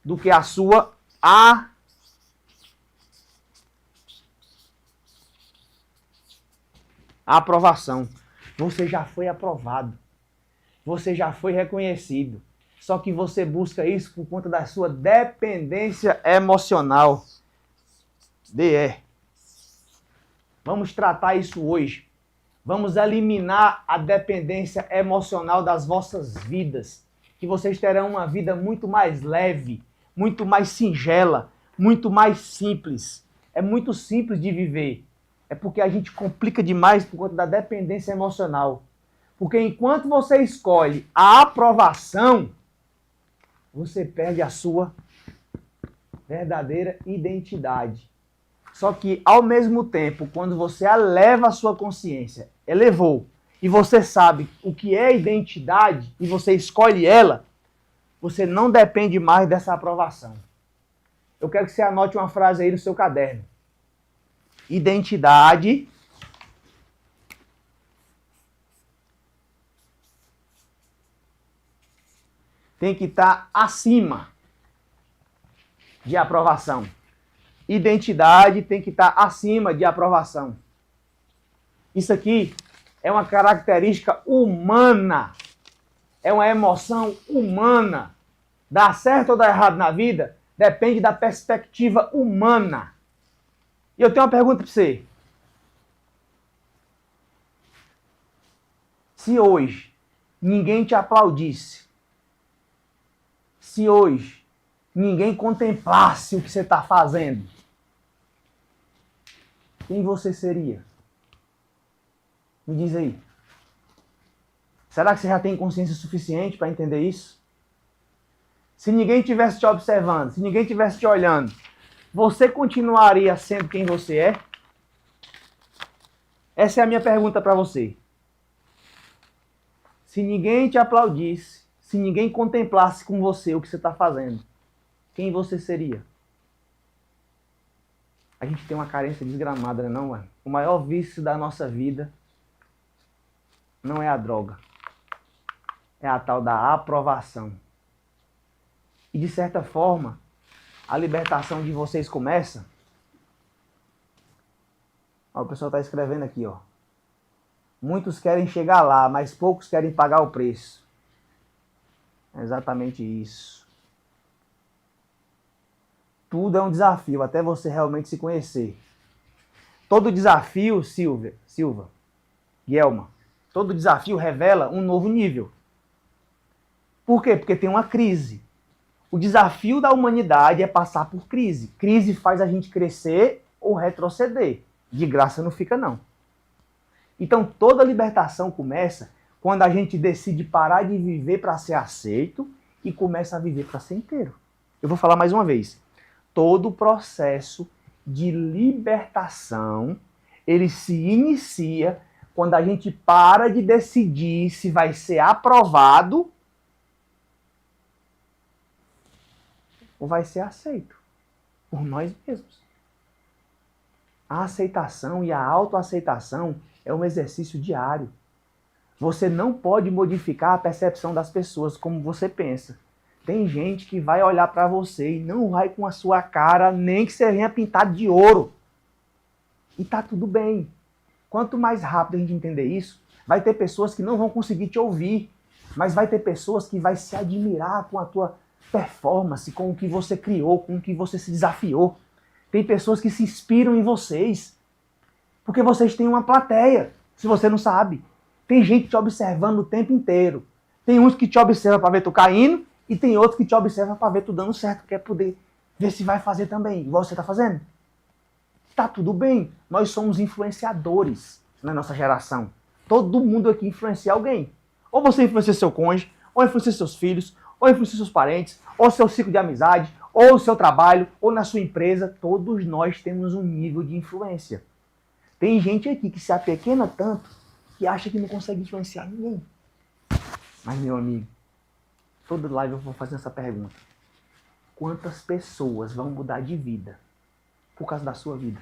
Do que a sua aprovação. Você já foi aprovado. Você já foi reconhecido. Só que você busca isso por conta da sua dependência emocional. DE. Vamos tratar isso hoje. Vamos eliminar a dependência emocional das vossas vidas. Que vocês terão uma vida muito mais leve, muito mais singela, muito mais simples. É muito simples de viver. É porque a gente complica demais por conta da dependência emocional. Porque enquanto você escolhe a aprovação, você perde a sua verdadeira identidade. Só que, ao mesmo tempo, quando você eleva a sua consciência, elevou, e você sabe o que é identidade, e você escolhe ela, você não depende mais dessa aprovação. Eu quero que você anote uma frase aí no seu caderno. Identidade tem que estar acima de aprovação. Identidade tem que estar acima de aprovação. Isso aqui é uma característica humana. É uma emoção humana. Dar certo ou dar errado na vida depende da perspectiva humana. E eu tenho uma pergunta para você. Se hoje ninguém te aplaudisse, se hoje ninguém contemplasse o que você está fazendo, quem você seria? Me diz aí. Será que você já tem consciência suficiente para entender isso? Se ninguém estivesse te observando, se ninguém estivesse te olhando, você continuaria sendo quem você é? Essa é a minha pergunta para você. Se ninguém te aplaudisse, se ninguém contemplasse com você o que você está fazendo, quem você seria? A gente tem uma carência desgramada, não, mano? O maior vício da nossa vida não é a droga. É a tal da aprovação. E de certa forma, a libertação de vocês começa. Ó, o pessoal está escrevendo aqui, ó. Muitos querem chegar lá, mas poucos querem pagar o preço. É exatamente isso. Tudo é um desafio, até você realmente se conhecer. Todo desafio, Silva, Guelma, todo desafio revela um novo nível. Por quê? Porque tem uma crise. O desafio da humanidade é passar por crise. Crise faz a gente crescer ou retroceder. De graça não fica, não. Então, toda libertação começa quando a gente decide parar de viver para ser aceito e começa a viver para ser inteiro. Eu vou falar mais uma vez. Todo o processo de libertação, ele se inicia quando a gente para de decidir se vai ser aprovado ou vai ser aceito por nós mesmos. A aceitação e a autoaceitação é um exercício diário. Você não pode modificar a percepção das pessoas como você pensa. Tem gente que vai olhar para você e não vai com a sua cara nem que você venha pintado de ouro. E tá tudo bem. Quanto mais rápido a gente entender isso, vai ter pessoas que não vão conseguir te ouvir, mas vai ter pessoas que vai se admirar com a tua performance, com o que você criou, com o que você se desafiou. Tem pessoas que se inspiram em vocês, porque vocês têm uma plateia, se você não sabe. Tem gente te observando o tempo inteiro. Tem uns que te observam para ver tu caindo, e tem outros que te observam para ver tu dando certo, quer poder ver se vai fazer também, igual você está fazendo. Tá tudo bem, nós somos influenciadores na nossa geração. Todo mundo aqui influencia alguém. Ou você influencia seu cônjuge, ou influencia seus filhos, ou influencia seus parentes, ou seu ciclo de amizade, ou o seu trabalho, ou na sua empresa. Todos nós temos um nível de influência. Tem gente aqui que se apequena tanto que acha que não consegue influenciar ninguém. Mas, meu amigo, toda live eu vou fazer essa pergunta. Quantas pessoas vão mudar de vida por causa da sua vida?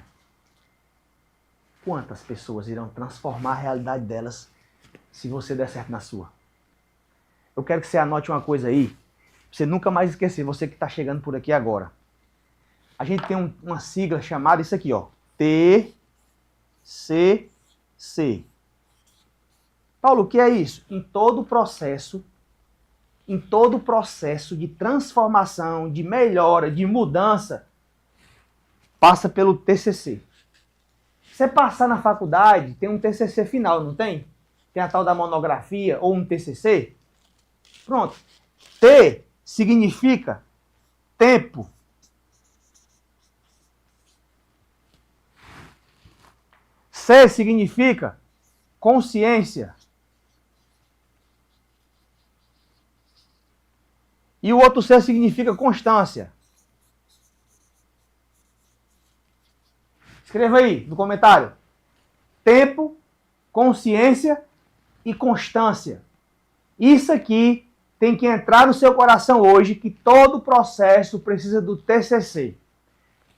Quantas pessoas irão transformar a realidade delas se você der certo na sua? Eu quero que você anote uma coisa aí, pra você nunca mais esquecer, você que está chegando por aqui agora. A gente tem uma sigla chamada isso aqui, ó, TCC. Paulo, o que é isso? Em todo processo de transformação, de melhora, de mudança, passa pelo TCC. Você passar na faculdade, tem um TCC final, não tem? Tem a tal da monografia ou um TCC. Pronto. T significa tempo. C significa consciência. E o outro C significa constância. Escreva aí no comentário. Tempo, consciência e constância. Isso aqui tem que entrar no seu coração hoje, que todo processo precisa do TCC.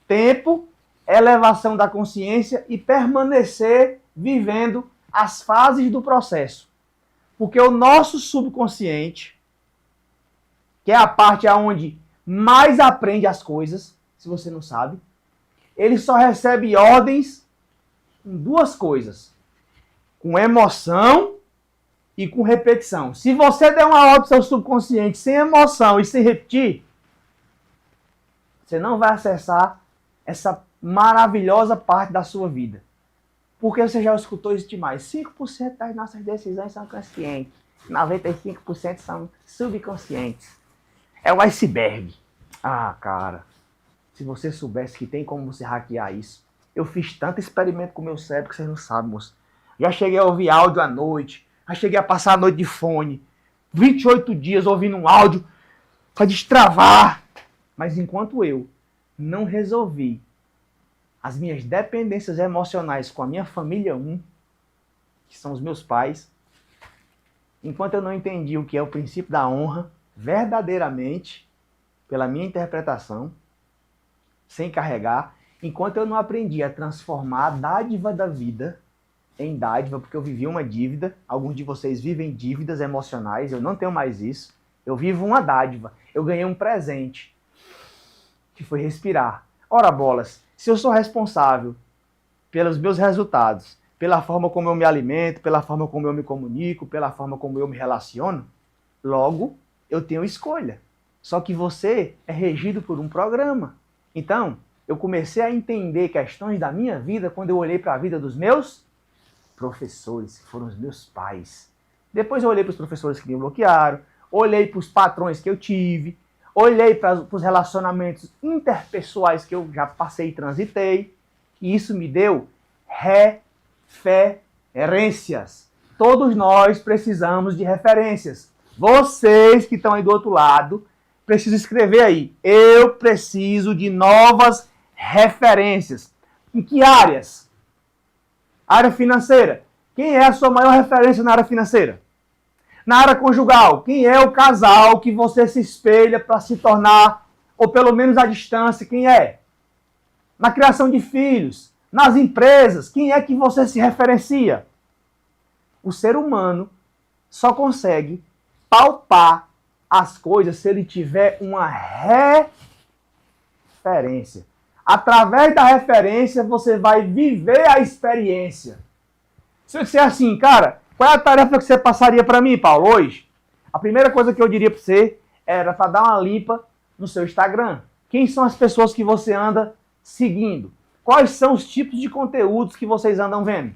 Tempo, elevação da consciência e permanecer vivendo as fases do processo. Porque o nosso subconsciente, que é a parte onde mais aprende as coisas, se você não sabe, ele só recebe ordens com duas coisas: com emoção e com repetição. Se você der uma ordem ao seu subconsciente sem emoção e sem repetir, você não vai acessar essa maravilhosa parte da sua vida. Porque você já escutou isso demais. 5% das nossas decisões são conscientes, 95% são subconscientes. É o iceberg. Ah, cara, se você soubesse que tem como você hackear isso. Eu fiz tanto experimento com o meu cérebro que vocês não sabem, moço. Já cheguei a ouvir áudio à noite, já cheguei a passar a noite de fone, 28 dias ouvindo um áudio para destravar. Mas enquanto eu não resolvi as minhas dependências emocionais com a minha família que são os meus pais, enquanto eu não entendi o que é o princípio da honra, verdadeiramente, pela minha interpretação, sem carregar, enquanto eu não aprendi a transformar a dádiva da vida em dádiva, porque eu vivi uma dívida, alguns de vocês vivem dívidas emocionais, eu não tenho mais isso, eu vivo uma dádiva, eu ganhei um presente, que foi respirar. Ora bolas, se eu sou responsável pelos meus resultados, pela forma como eu me alimento, pela forma como eu me comunico, pela forma como eu me relaciono, logo eu tenho escolha. Só que você é regido por um programa. Então, eu comecei a entender questões da minha vida quando eu olhei para a vida dos meus professores, que foram os meus pais. Depois eu olhei para os professores que me bloquearam, olhei para os patrões que eu tive, olhei para os relacionamentos interpessoais que eu já passei e transitei, e isso me deu referências. Todos nós precisamos de referências. Vocês que estão aí do outro lado, precisam escrever aí. Eu preciso de novas referências. Em que áreas? Área financeira. Quem é a sua maior referência na área financeira? Na área conjugal, quem é o casal que você se espelha para se tornar, ou pelo menos à distância, quem é? Na criação de filhos, nas empresas, quem é que você se referencia? O ser humano só consegue palpar as coisas se ele tiver uma referência. Através da referência, você vai viver a experiência. Se eu disser assim, cara, qual é a tarefa que você passaria para mim, Paulo, hoje? A primeira coisa que eu diria para você era para dar uma limpa no seu Instagram. Quem são as pessoas que você anda seguindo? Quais são os tipos de conteúdos que vocês andam vendo?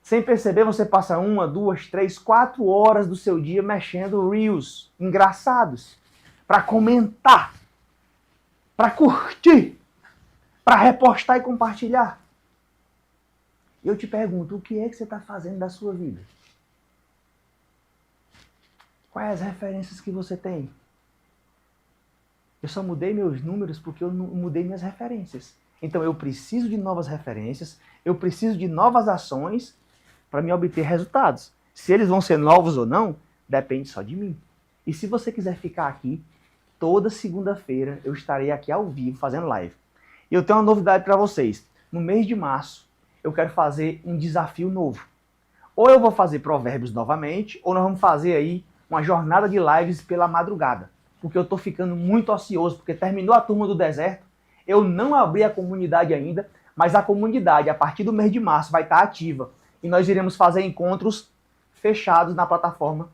Sem perceber, você passa 1, 2, 3, 4 horas do seu dia mexendo reels engraçados para comentar, para curtir, para repostar e compartilhar. Eu te pergunto, o que é que você está fazendo da sua vida? Quais as referências que você tem? Eu só mudei meus números porque eu não mudei minhas referências. Então eu preciso de novas referências, eu preciso de novas ações para me obter resultados. Se eles vão ser novos ou não, depende só de mim. E se você quiser ficar aqui, toda segunda-feira eu estarei aqui ao vivo fazendo live. E eu tenho uma novidade para vocês. No mês de março, eu quero fazer um desafio novo. Ou eu vou fazer provérbios novamente, ou nós vamos fazer aí uma jornada de lives pela madrugada. Porque eu estou ficando muito ocioso, porque terminou a turma do deserto, eu não abri a comunidade ainda, mas a comunidade, a partir do mês de março, vai estar ativa. E nós iremos fazer encontros fechados na plataforma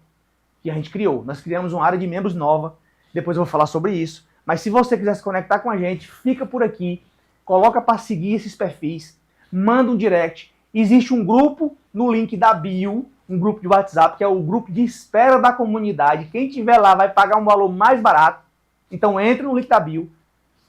que a gente criou. Nós criamos uma área de membros nova, depois eu vou falar sobre isso. Mas se você quiser se conectar com a gente, fica por aqui, coloca para seguir esses perfis, manda um direct. Existe um grupo no link da bio, um grupo de WhatsApp, que é o grupo de espera da comunidade. Quem tiver lá vai pagar um valor mais barato. Então entre no link da bio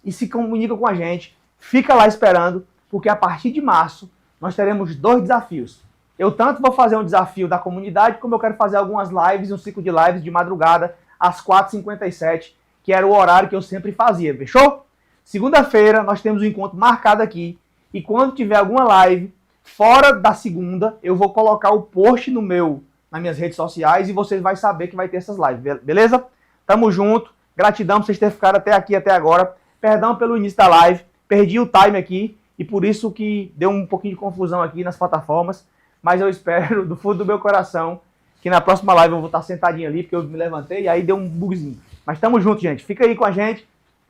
e se comunica com a gente. Fica lá esperando, porque a partir de março nós teremos 2 desafios. Eu tanto vou fazer um desafio da comunidade, como eu quero fazer algumas lives, um ciclo de lives de madrugada, às 4h57, que era o horário que eu sempre fazia, fechou? Segunda-feira nós temos um encontro marcado aqui, e quando tiver alguma live fora da segunda, eu vou colocar o post nas minhas redes sociais e vocês vão saber que vai ter essas lives, beleza? Tamo junto, gratidão por vocês terem ficado até aqui, até agora. Perdão pelo início da live, perdi o time aqui e por isso que deu um pouquinho de confusão aqui nas plataformas, mas eu espero do fundo do meu coração que na próxima live eu vou estar sentadinho ali, porque eu me levantei e aí deu um bugzinho. Mas tamo junto, gente. Fica aí com a gente.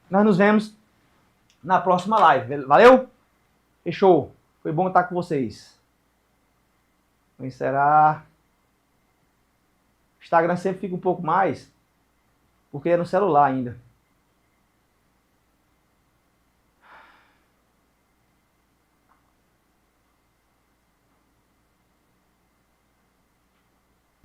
Nós nos vemos na próxima live. Valeu? Fechou. Foi bom estar com vocês. Vou encerrar. O Instagram sempre fica um pouco mais, porque é no celular ainda.